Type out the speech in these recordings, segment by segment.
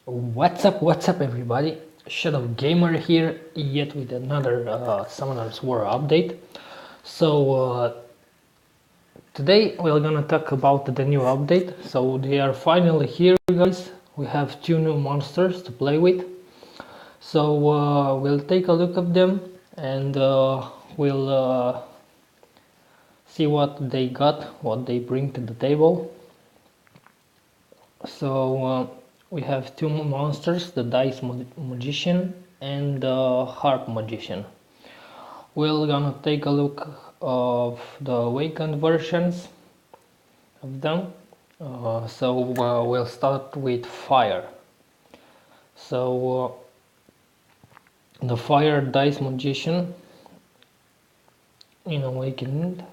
What's up everybody? Shadow Gamer here, yet with another Summoner's War update. Today we're gonna talk about the new update. So they are finally here, guys. We have two new monsters to play with. We'll take a look at them and we'll see what they got, what they bring to the table. We have two monsters, the Dice Magician and the Harp Magician. We're gonna take a look of the awakened versions of them. We'll start with Fire. The Fire Dice Magician in Awakened.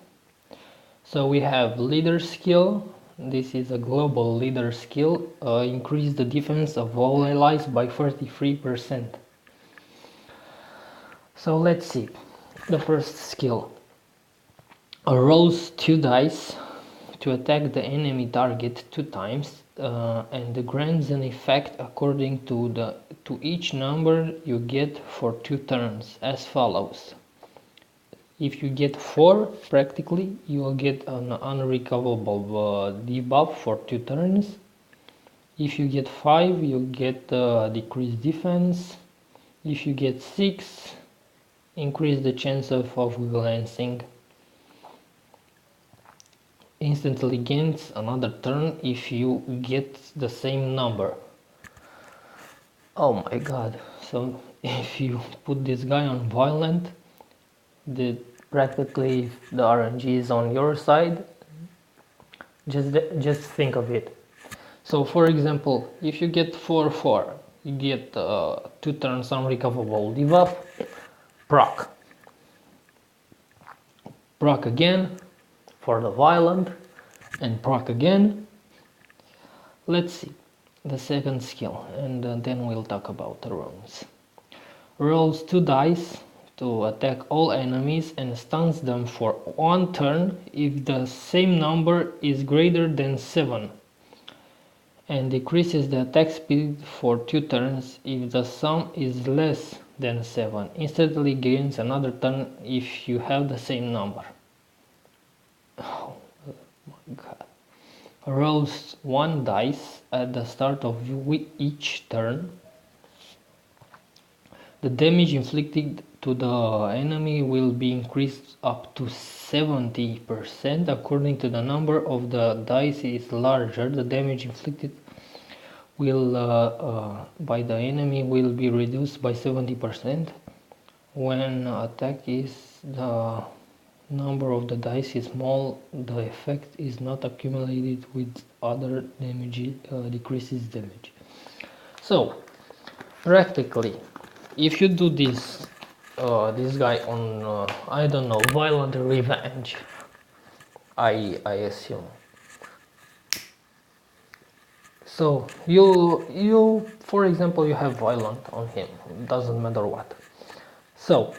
So we have Leader Skill. This is a global leader skill. Increase the defense of all allies by 33%. So let's see. The first skill. Rolls 2 dice to attack the enemy target 2 times and grants an effect according to each number you get for 2 turns as follows. If you get 4, practically, you will get an unrecoverable debuff for 2 turns. If you get 5, you get decreased defense. If you get 6, increase the chance of glancing. Instantly gains another turn if you get the same number. Oh my god, so if you put this guy on violent, practically the RNG is on your side. Just think of it. So for example, if you get 4/4, you get 2 turns unrecoverable debuff, proc again for the violent, and proc again. Let's see the second skill, and then we'll talk about the runes. Rolls 2 dice to attack all enemies and stuns them for 1 turn if the same number is greater than 7, and decreases the attack speed for 2 turns if the sum is less than 7. Instantly gains another turn if you have the same number. Oh my god. Rolls 1 dice at the start of each turn. The damage inflicted to the enemy will be increased up to 70% according to the number of the dice is larger. The damage inflicted by the enemy will be reduced by 70%. When attack is the number of the dice is small, the effect is not accumulated with other damage, decreases damage. So practically, if you do this guy on I don't know, Violent Revenge, I assume. So you for example, you have violent on him, it doesn't matter what. So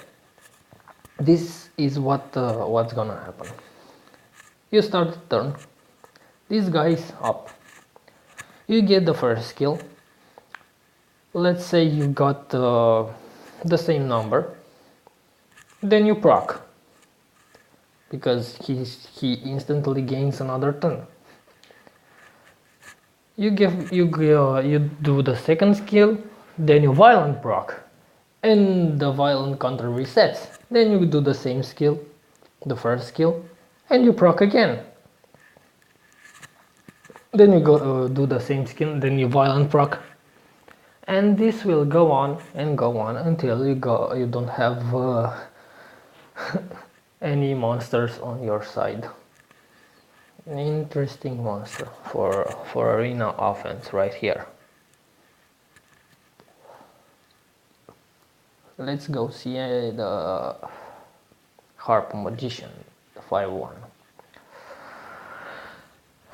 this is what's gonna happen. You start the turn, this guy's up, you get the first skill. Let's say you got the same number, then you proc because he instantly gains another turn. You do the second skill, then you violent proc, and the violent counter resets. Then you do the same skill, the first skill, and you proc again. Then you go do the same skill, then you violent proc, and this will go on and go on until you don't have any monsters on your side. An interesting monster for arena offense right here. Let's go see the Harp Magician, the 5/1.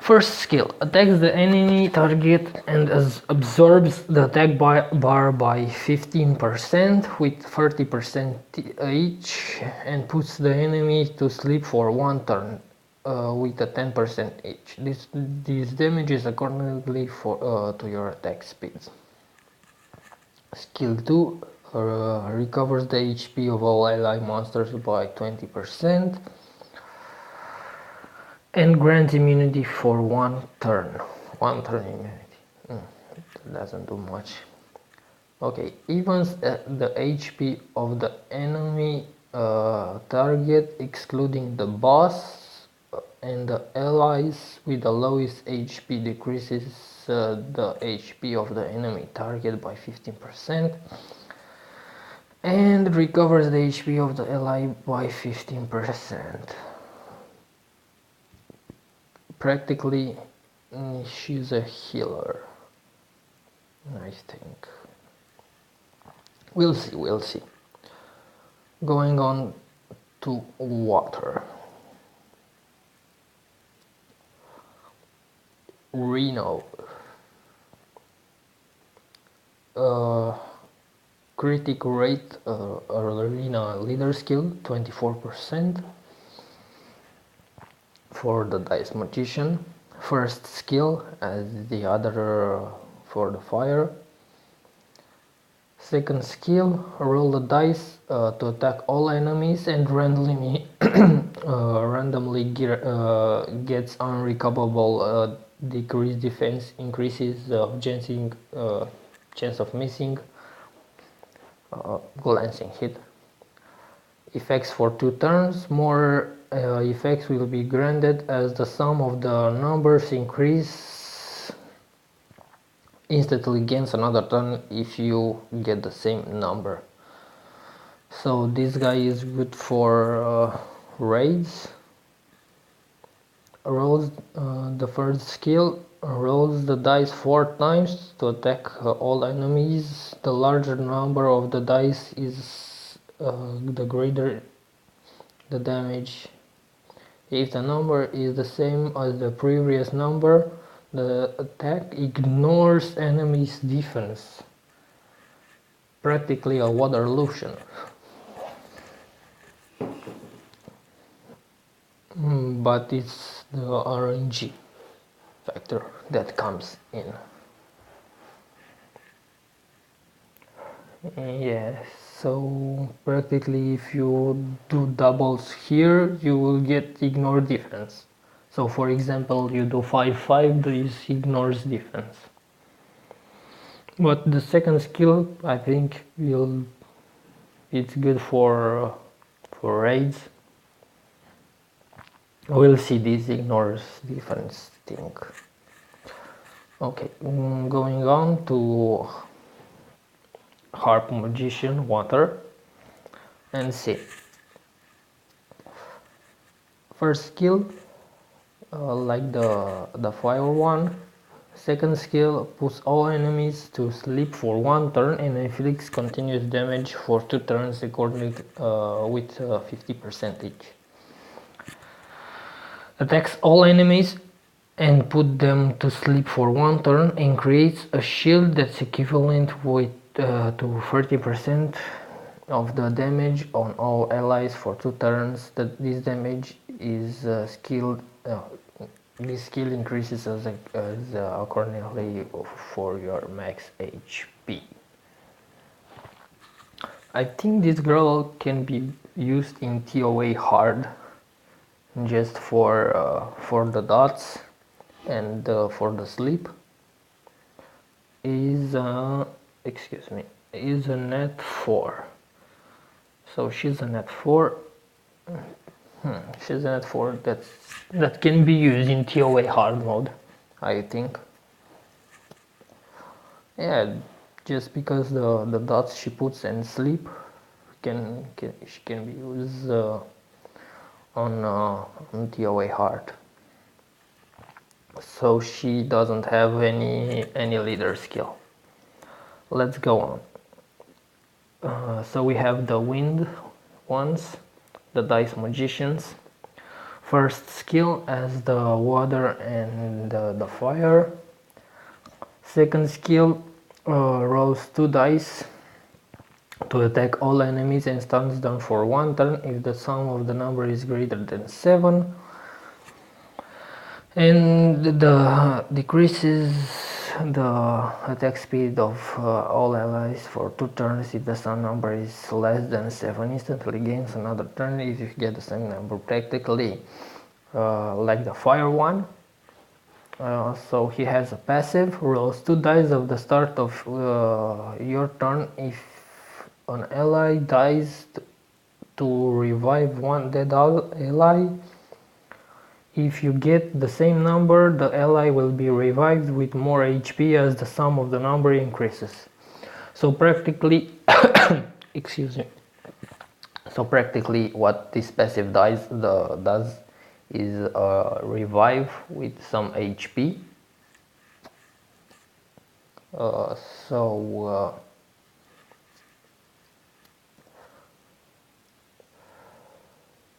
First skill, attacks the enemy target and absorbs the attack bar by 15% with 30% each, and puts the enemy to sleep for 1 turn with a 10% each. This damage is accordingly to your attack speeds. Skill 2 recovers the HP of all ally monsters by 20% and grants immunity for 1 turn. 1 turn immunity. That doesn't do much. Okay, evens the HP of the enemy target excluding the boss, and the allies with the lowest HP decreases the HP of the enemy target by 15% and recovers the HP of the ally by 15%. Practically, she's a healer, I think. We'll see. Going on to water. Reno. Critical rate, arena leader skill 24% for the dice magician. First skill as the other for the fire. Second skill, roll the dice to attack all enemies and randomly gets unrecoverable decreased defense, increases chance of missing, glancing hit. Effects for 2 turns. More effects will be granted as the sum of the numbers increase. Instantly gains another turn if you get the same number. So this guy is good for raids. Rolls the first skill, rolls the dice 4 times to attack all enemies. The larger number of the dice is the greater the damage. If the number is the same as the previous number, the attack ignores enemy's defense. Practically a water illusion. But it's the RNG factor that comes in. Yes, so practically if you do doubles here, you will get ignore defense. So for example, you do 5-5, this ignores defense. But the second skill, I think, it's good for raids. We'll see this ignores defense thing. Okay, going on to Harp Magician Water and see. First skill, like the fire one. Second skill, puts all enemies to sleep for 1 turn and inflicts continuous damage for 2 turns according with 50% each. Attacks all enemies and put them to sleep for 1 turn and creates a shield that's equivalent with to 30% of the damage on all allies for 2 turns. This damage is skilled. This skill increases as accordingly for your max HP. I think this girl can be used in TOA hard, just for the dots and for the sleep. Is is a net 4. So she's a net 4. She's a net 4 that can be used in TOA hard mode, I think. Yeah, just because the dots she puts and sleep she can be used on TOA hard. So she doesn't have any leader skill. Let's go on. So we have the wind ones, the dice magicians. First skill as the water and the fire. Second skill, rolls 2 dice to attack all enemies and stuns them for 1 turn if the sum of the number is greater than 7. And the decreases the attack speed of all allies for 2 turns if the sum number is less than 7. Instantly gains another turn if you get the same number. Practically like the fire one. So he has a passive, rolls 2 dice of the start of your turn. If an ally dies to revive one dead ally, if you get the same number, the ally will be revived with more HP as the sum of the number increases. So practically, excuse me. So practically, what this passive does is revive with some HP. So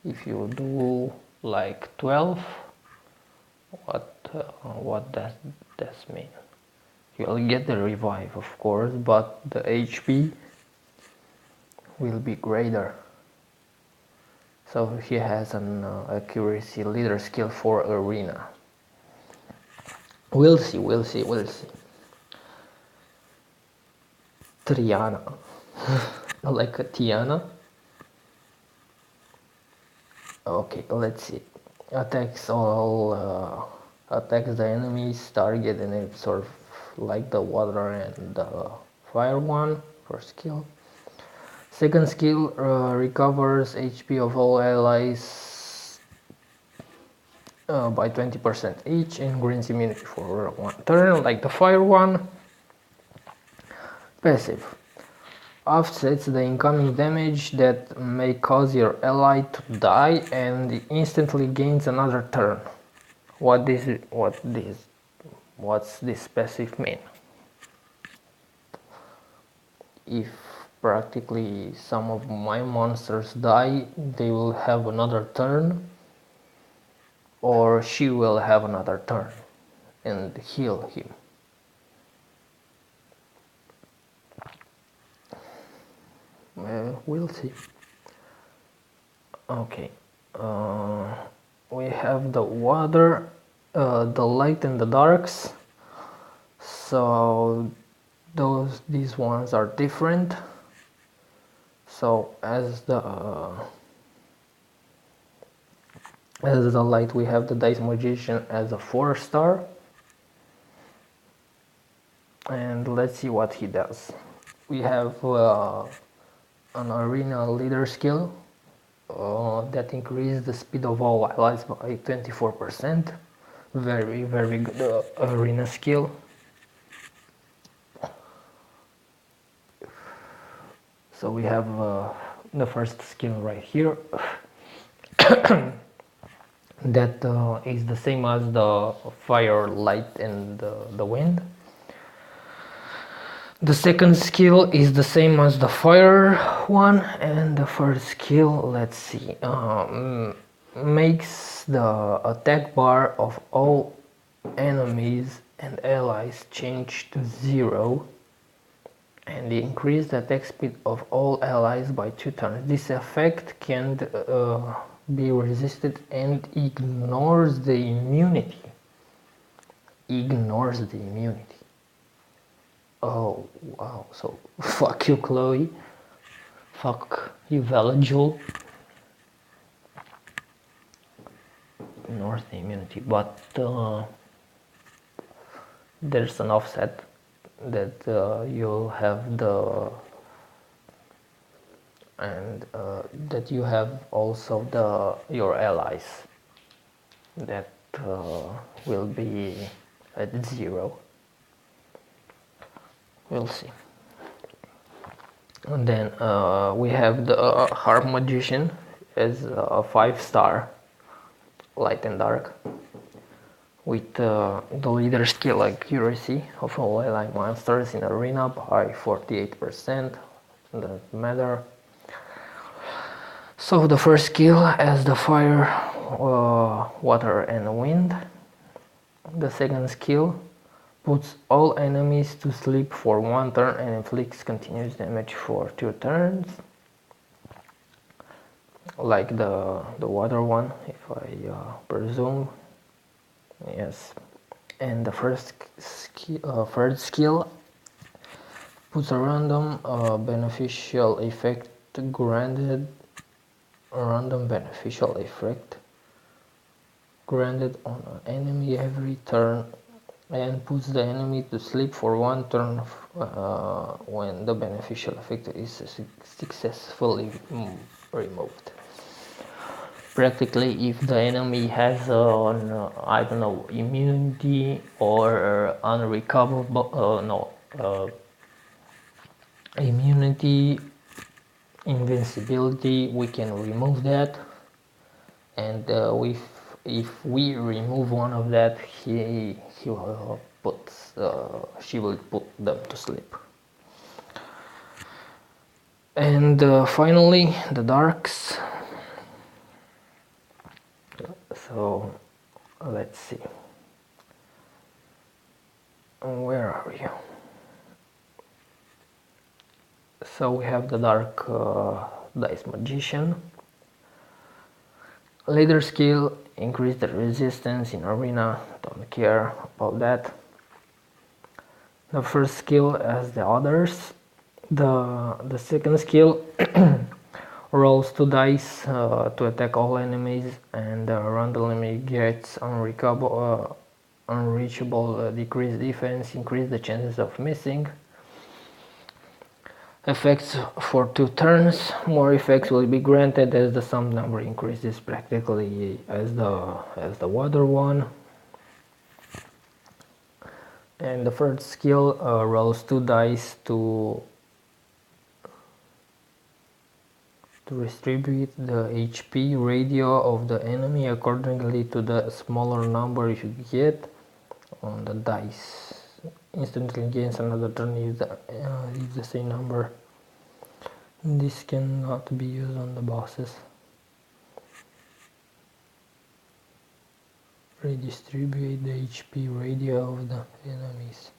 if you do like 12, what does this mean? You'll get the revive, of course, but the HP will be greater. So he has an accuracy leader skill for arena. We'll see. Triana. Like a Tiana. Okay, let's see. Attacks the enemy's target and absorb like the water and the fire one. First skill. Second skill recovers HP of all allies by 20% each and grants immunity for 1 turn like the fire one. Passive. Offsets the incoming damage that may cause your ally to die and instantly gains another turn. What's this passive mean? If practically some of my monsters die, they will have another turn, or she will have another turn and heal him. We'll see. Okay, we have the water, the light and the darks. So these ones are different. So as the light, we have the Dice Magician as a 4-star, and let's see what he does. We have an arena leader skill that increases the speed of all allies by 24%. Very good arena skill. So we have the first skill right here. That is the same as the fire, light and the wind. The second skill is the same as the fire one, and the first skill, let's see, makes the attack bar of all enemies and allies change to 0 and increase the attack speed of all allies by 2 turns. This effect can be resisted and ignores the immunity. Oh wow, so fuck you, Chloe. Fuck you, Velajul. Ignores the immunity, but there's an offset that you'll have that you have also your allies that will be at 0. We'll see. And then we have the Harp Magician as a 5-star, light and dark, with the leader skill accuracy of all ally monsters in arena by 48%. Doesn't matter. So the first skill as the fire, water and wind. The second skill puts all enemies to sleep for 1 turn and inflicts continuous damage for 2 turns. Like the water one, if I presume. Yes. And the third skill puts a random beneficial effect granted on an enemy every turn and puts the enemy to sleep for one turn when the beneficial effect is successfully removed. Practically, if the enemy has I don't know, immunity or unrecoverable immunity, invincibility, we can remove that, and if we remove one of that, he will she will put them to sleep. And finally, the darks. So let's see, where are you? So we have the dark dice magician. Leader skill, increase the resistance in arena, don't care about that. The first skill as the others. The second skill rolls 2 dice to attack all enemies, and randomly gets unreachable, decrease defense, increase the chances of missing. Effects for 2 turns. More effects will be granted as the sum number increases, practically as the water one. And the third skill rolls 2 dice to distribute the HP radio of the enemy accordingly to the smaller number you get on the dice. Instantly gains another turn if the same number. This cannot be used on the bosses. Redistribute the HP radio of the enemies.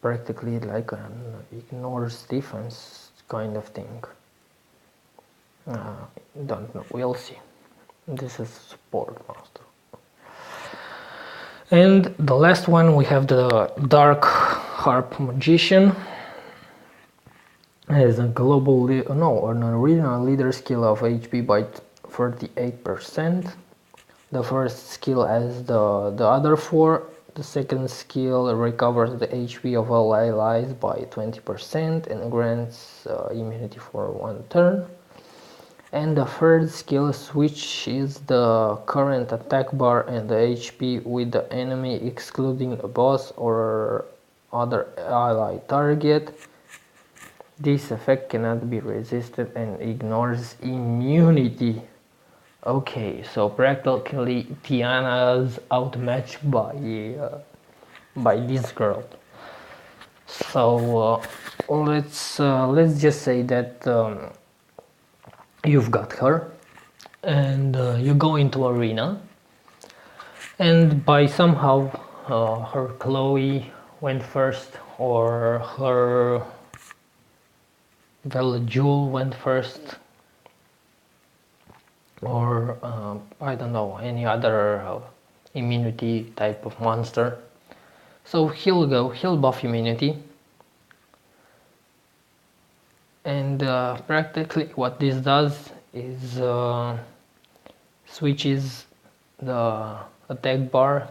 Practically like an ignores defense kind of thing. Don't know, we'll see. This is support master. And the last one, we have the dark harp magician. It has a global an arena leader skill of HP by 38%. The first skill has the other 4. The second skill recovers the HP of all allies by 20% and grants immunity for 1 turn. And the third skill switches the current attack bar and the HP with the enemy, excluding a boss or other ally target. This effect cannot be resisted and ignores immunity. Okay, so practically Tiana's outmatched by this girl. So let's just say that you've got her, and you go into arena, and by somehow her Chloe went first, or her Jewel went first, or I don't know, any other immunity type of monster. So he'll buff immunity, and practically what this does is switches the attack bar.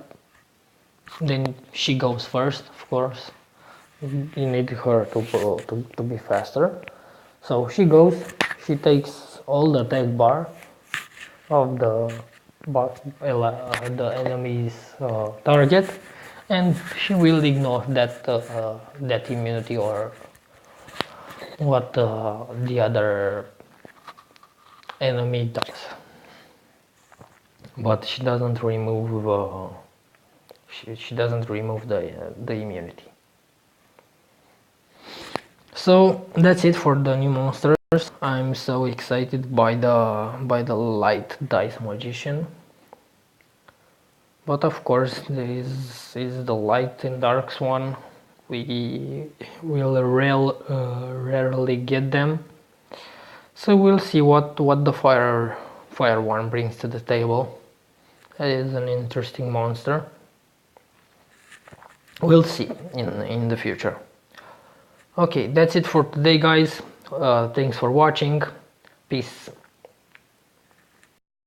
Then she goes first, of course. You need her to be faster. So she goes, she takes all the attack bar of the enemy's target, and she will ignore that immunity or what the other enemy does. But she doesn't remove she doesn't remove the immunity. So that's it for the new monsters. I'm so excited by the light dice magician. But of course there is the light and darks one. We will rarely get them. So we'll see what the Fire Worm brings to the table. That is an interesting monster. We'll see in the future. Okay, that's it for today, guys. Thanks for watching. Peace.